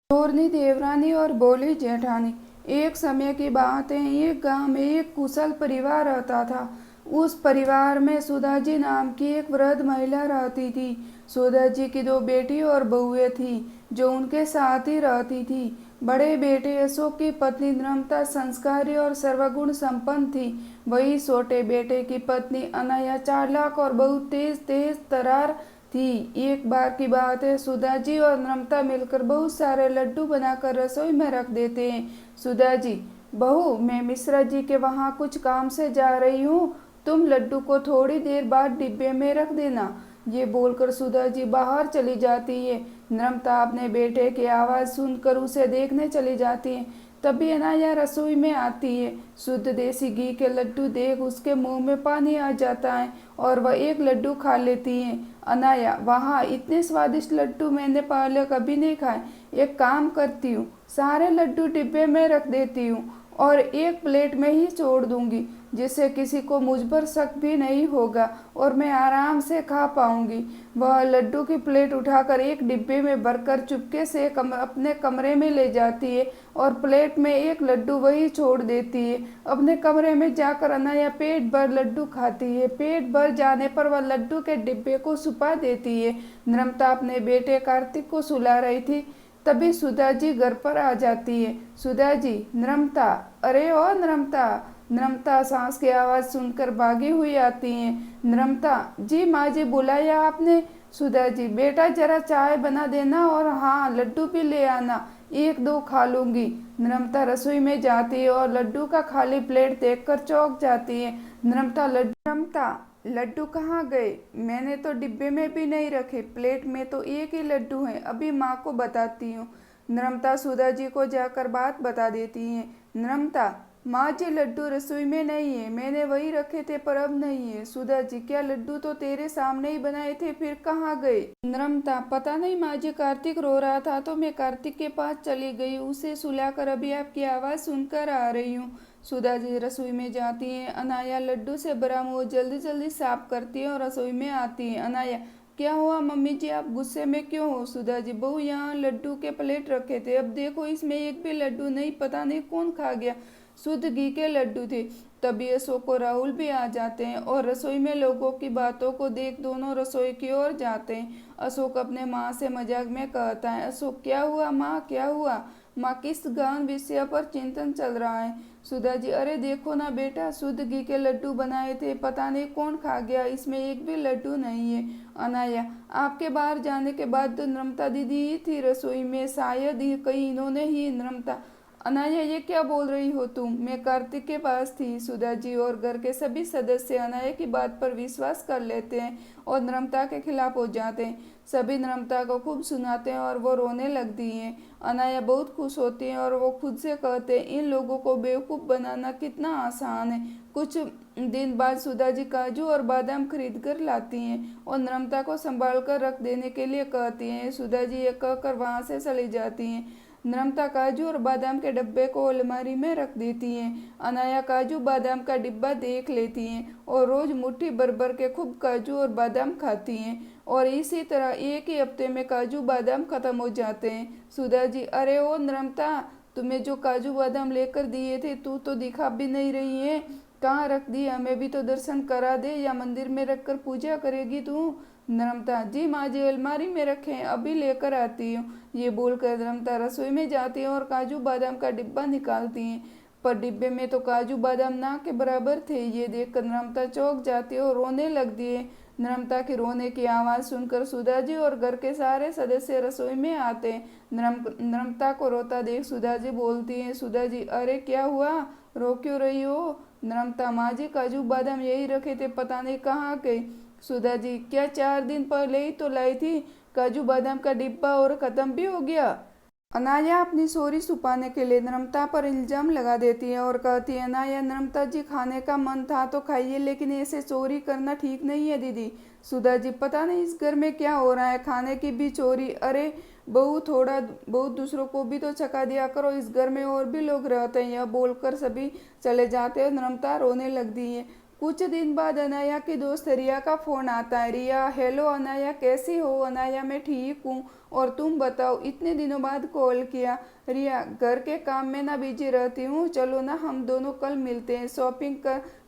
चोरनी देवरानी और बोली जेठानी। एक समय की बात है, एक गांव में एक कुशल परिवार रहता था। उस परिवार में सुधा जी नाम की एक वृद्ध महिला रहती थी। सुधा जी की दो बेटी और बहुएं थी जो उनके साथ ही रहती थी। बड़े बेटे अशोक की पत्नी नम्रता संस्कारी और सर्वगुण संपन्न थी। वही छोटे बेटे की पत्नी अनाया चालाक और बहुत तेज तेज तरार थी। एक बार की बात है, सुधा जी और नम्रता मिलकर बहुत सारे लड्डू बनाकर रसोई में रख देते हैं। सुधा जी, बहू, मैं मिश्रा जी के वहाँ कुछ काम से जा रही हूँ, तुम लड्डू को थोड़ी देर बाद डिब्बे में रख देना। ये बोलकर सुधा जी बाहर चली जाती है। नम्रता अपने बेटे की आवाज़ सुनकर उसे देखने चली जाती है। तभी अनाया रसोई में आती है। शुद्ध देसी घी के लड्डू देख उसके मुंह में पानी आ जाता है और वह एक लड्डू खा लेती है। अनाया, वहाँ इतने स्वादिष्ट लड्डू मैंने पहले कभी नहीं खाए। एक काम करती हूँ, सारे लड्डू डिब्बे में रख देती हूँ और एक प्लेट में ही छोड़ दूंगी, जिससे किसी को मुझ पर शक भी नहीं होगा और मैं आराम से खा पाऊंगी। वह लड्डू की प्लेट उठाकर एक डिब्बे में भरकर चुपके से अपने कमरे में ले जाती है और प्लेट में एक लड्डू वही छोड़ देती है। अपने कमरे में जाकर अनाया पेट भर लड्डू खाती है। पेट भर जाने पर वह लड्डू के डिब्बे को छुपा देती है। नम्रता अपने बेटे कार्तिक को सुला रही थी, तभी सुधा जी घर पर आ जाती है। सुधा जी, नम्रता, अरे ओ नम्रता। नम्रता सांस की आवाज़ सुनकर भागी हुई आती हैं। नम्रता जी, माँ जी बुलाया आपने? सुधा जी, बेटा जरा चाय बना देना और हाँ, लड्डू भी ले आना, एक दो खा लूंगी। नम्रता रसोई में जाती है और लड्डू का खाली प्लेट देखकर चौंक जाती है। नम्रता, लड्डू कहाँ गए? मैंने तो डिब्बे में भी नहीं रखे, प्लेट में तो एक ही लड्डू है, अभी माँ को बताती हूँ। नम्रता सुधा जी को जाकर बात बता देती है। नम्रता, माँ जी, लड्डू रसोई में नहीं है, मैंने वही रखे थे पर अब नहीं है। सुधा जी, क्या लड्डू तो तेरे सामने ही बनाए थे, फिर कहाँ गए? नम्रता, पता नहीं माँ जी, कार्तिक रो रहा था तो मैं कार्तिक के पास चली गई, उसे सुलाकर अभी आपकी आवाज़ सुनकर आ रही हूँ। सुधा जी रसोई में जाती हैं। अनाया लड्डू से भरा मुँह जल्दी जल्दी साफ करती है और रसोई में आती है। अनाया, क्या हुआ मम्मी जी, आप गुस्से में क्यों हो? सुधा जी, बहू, यहाँ लड्डू के प्लेट रखे थे, अब देखो इसमें एक भी लड्डू नहीं, पता नहीं कौन खा गया, शुद्ध घी के लड्डू थे। तभी अशोक और राहुल भी आ जाते हैं और रसोई में लोगों की बातों को देख दोनों रसोई की ओर जाते हैं। अशोक अपने माँ से मजाक में कहता है। अशोक, क्या हुआ माँ, क्या हुआ? माँ, किस गहन विषय पर चिंतन चल रहा है? सुधा जी, अरे देखो ना बेटा, शुद्ध घी के लड्डू बनाए थे, पता नहीं कौन खा गया, इसमें एक भी लड्डू नहीं है। अनाया, आपके बाहर जाने के बाद तो नम्रता दीदी ही थी रसोई में, शायद ही कहीं इन्होंने ही। नम्रता, अनाया, ये क्या बोल रही हो तुम? मैं कार्तिक के पास थी। सुधा जी और घर के सभी सदस्य अनाया की बात पर विश्वास कर लेते हैं और नम्रता के खिलाफ हो जाते हैं। सभी नम्रता को खूब सुनाते हैं और वो रोने लगती हैं। अनाया बहुत खुश होती है और वो खुद से कहते हैं, इन लोगों को बेवकूफ़ बनाना कितना आसान है। कुछ दिन बाद सुधा जी काजू और बादाम खरीद कर लाती हैं और नम्रता को संभाल कर रख देने के लिए कहती हैं। सुधा जी ये कहकर वहाँ से चली जाती हैं। नम्रता काजू और बादाम के डब्बे को अलमारी में रख देती हैं। अनाया काजू बादाम का डिब्बा देख लेती हैं और रोज मुट्ठी भर भर के खूब काजू और बादाम खाती हैं और इसी तरह एक ही हफ्ते में काजू बादाम खत्म हो जाते हैं। सुधा जी, अरे ओ नम्रता, तुम्हें जो काजू बादाम लेकर दिए थे, तू तो दिखा भी नहीं रही है, कहाँ रख दिए? हमें भी तो दर्शन करा दे, या मंदिर में रखकर पूजा करेगी तू? नम्रता, जी माँ जी, अलमारी में रखे हैं, अभी लेकर आती हूँ। ये बोलकर नम्रता रसोई में जाती है और काजू बादाम का डिब्बा निकालती हैं, पर डिब्बे में तो काजू बादाम ना के बराबर थे। ये देखकर नम्रता चौंक जाती है और रोने लगती है। नम्रता की रोने की आवाज़ सुनकर सुधा जी और घर के सारे सदस्य रसोई में आते हैं। नम्रता को रोता देख सुधा जी बोलती हैं। सुधा जी, अरे क्या हुआ, रो क्यों रही हो? नम्रता, माँ जी, काजू बादाम यही रखे थे, पता नहीं कहाँ गए। सुधा जी, क्या 4 दिन पहले ही तो लाई थी काजू बादाम का डिब्बा और ख़त्म भी हो गया? अनाया अपनी चोरी छुपाने के लिए नम्रता पर इल्ज़ाम लगा देती है और कहती है, अनाया, नम्रता जी, खाने का मन था तो खाइए, लेकिन ऐसे चोरी करना ठीक नहीं है दीदी। सुधा जी, पता नहीं इस घर में क्या हो रहा है, खाने की भी चोरी? अरे बहू, थोड़ा बहुत दूसरों को भी तो छका दिया करो, इस घर में और भी लोग रहते हैं। यह बोलकर सभी चले जाते हैं। नम्रता रोने लगती है। कुछ दिन बाद अनाया की दोस्त रिया का फोन आता है। रिया, हेलो अनाया, कैसी हो? अनाया, मैं ठीक हूँ, और तुम बताओ, इतने दिनों बाद कॉल किया। रिया, घर के काम में ना बिजी रहती हूँ, चलो ना हम दोनों कल मिलते हैं, शॉपिंग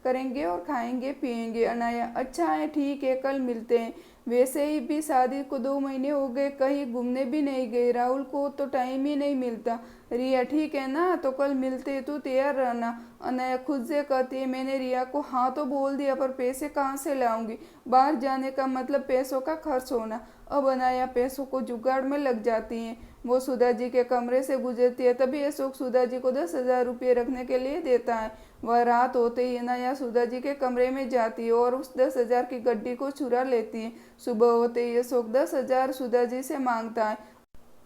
करेंगे और खाएंगे पिएंगे। अनाया, अच्छा है, ठीक है, कल मिलते हैं। वैसे ही भी शादी को 2 महीने हो गए, कहीं घूमने भी नहीं गए, राहुल को तो टाइम ही नहीं मिलता। रिया, ठीक है ना, तो कल मिलते, तू तैयार रहना। अनया खुद से कहती है, मैंने रिया को हाँ तो बोल दिया, पर पैसे कहाँ से लाऊंगी? बाहर जाने का मतलब पैसों का खर्च होना। अब अनाया पैसों को जुगाड़ में लग जाती है। वो सुधा जी के कमरे से गुजरती है, तभी अशोक सुधा जी को 10,000 रुपये रखने के लिए देता है। वह रात होते ही अनाया सुधा जी के कमरे में जाती है और उस 10,000 की गड्डी को चुरा लेती है। सुबह होते ही अशोक 10,000 सुधा जी से मांगता है।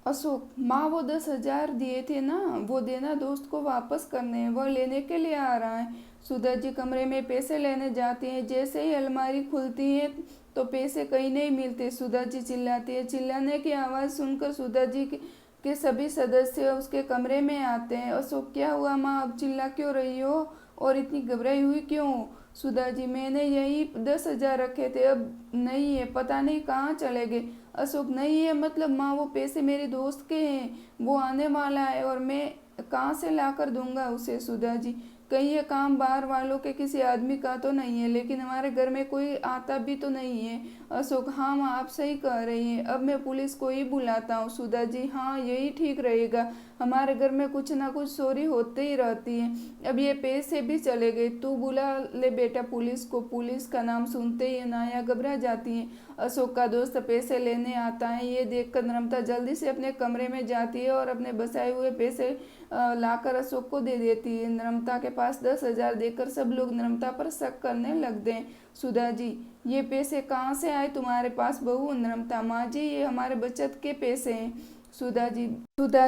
अशोक, माँ वो 10,000 दिए थे ना, वो देना दोस्त को वापस करने हैं, वह लेने के लिए आ रहा है। सुधा जी कमरे में पैसे लेने जाती हैं, जैसे ही अलमारी खुलती है तो पैसे कहीं नहीं मिलते। सुधा जी चिल्लाती है। चिल्लाने की आवाज़ सुनकर सुधा जी के सभी सदस्य उसके कमरे में आते हैं। अशोक, क्या हुआ माँ, अब चिल्ला क्यों रही हो और इतनी घबराई हुई क्यों हो? सुधा जी, मैंने यही 10,000 रखे थे, अब नहीं है, पता नहीं कहाँ चले गए। अशोक, नहीं है मतलब माँ, वो पैसे मेरे दोस्त के हैं, वो आने वाला है और मैं कहाँ से ला कर दूंगा उसे? सुधा जी, कहीं ये काम बाहर वालों के किसी आदमी का तो नहीं है, लेकिन हमारे घर में कोई आता भी तो नहीं है। अशोक, हाँ माँ, आप सही कह रही हैं, अब मैं पुलिस को ही बुलाता हूँ। सुधा जी, हाँ यही ठीक रहेगा, हमारे घर में कुछ ना कुछ चोरी होते ही रहती है, अब ये पैसे भी चले गए, तू बुला ले बेटा पुलिस को। पुलिस का नाम सुनते ही अनाया घबरा जाती है। अशोक का दोस्त पैसे लेने आता है, ये देखकर नम्रता जल्दी से अपने कमरे में जाती है और अपने बसाए हुए पैसे लाकर अशोक को दे देती है। नम्रता के पास 10,000 देकर सब लोग नम्रता पर शक करने लगते हैं। सुधा जी, ये पैसे कहाँ से आए तुम्हारे पास बहू? नम्रता, माँ जी, ये हमारे बचत के पैसे हैं। सुधा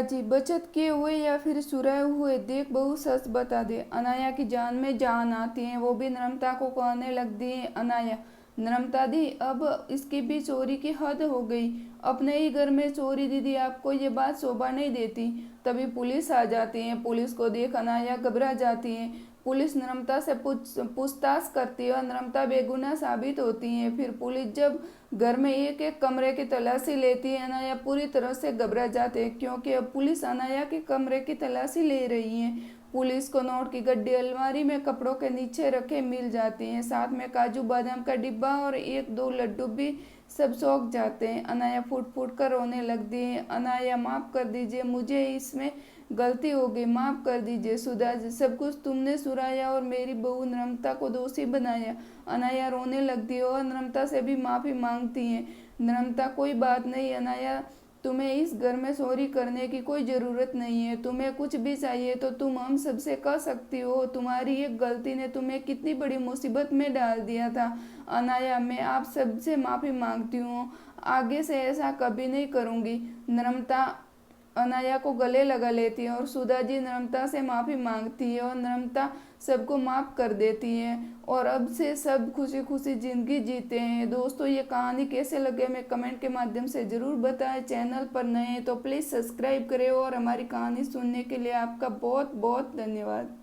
जी, बचत किए हुए या फिर चुराए हुए? देख बहू, सच बता दे। अनाया की जान में जान आती है, वो भी नम्रता को कहने लगती है। अनाया, नम्रता दी, अब इसकी भी चोरी की हद हो गई, अपने ही घर में चोरी। दीदी, आपको ये बात शोभा नहीं देती। तभी पुलिस आ जाती है। पुलिस को देख अनाया घबरा जाती है। पुलिस नम्रता से पूछताछ करती है और नम्रता बेगुनाह साबित होती है। फिर पुलिस जब घर में एक एक कमरे की तलाशी लेती है, अनाया पूरी तरह से घबरा जाते हैं, क्योंकि अब पुलिस अनाया के कमरे की तलाशी ले रही है। पुलिस को नोट की गड्डी अलमारी में कपड़ों के नीचे रखे मिल जाती हैं, साथ में काजू बादाम का डिब्बा और 1-2 लड्डू भी। सब चौंक जाते हैं। अनाया फूट फूट कर रोने लगती है। अनाया, माफ़ कर दीजिए, मुझे इसमें गलती हो गई, माफ़ कर दीजिए। सुधा जी, सब कुछ तुमने सुराया और मेरी बहू नम्रता को दोषी बनाया। अनाया रोने लगती है और नम्रता से भी माफ़ी मांगती है। नम्रता, कोई बात नहीं अनाया, तुम्हें इस घर में चोरी करने की कोई ज़रूरत नहीं है, तुम्हें कुछ भी चाहिए तो तुम हम सबसे कह सकती हो, तुम्हारी एक गलती ने तुम्हें कितनी बड़ी मुसीबत में डाल दिया था। अनाया, मैं आप सबसे माफ़ी मांगती हूँ, आगे से ऐसा कभी नहीं करूँगी। नम्रता अनाया को गले लगा लेती है और सुधा जी नम्रता से माफ़ी मांगती है और नम्रता सबको माफ़ कर देती है और अब से सब खुशी खुशी ज़िंदगी जीते हैं। दोस्तों, ये कहानी कैसे लगे हमें कमेंट के माध्यम से ज़रूर बताएं। चैनल पर नए हैं तो प्लीज़ सब्सक्राइब करें और हमारी कहानी सुनने के लिए आपका बहुत बहुत धन्यवाद।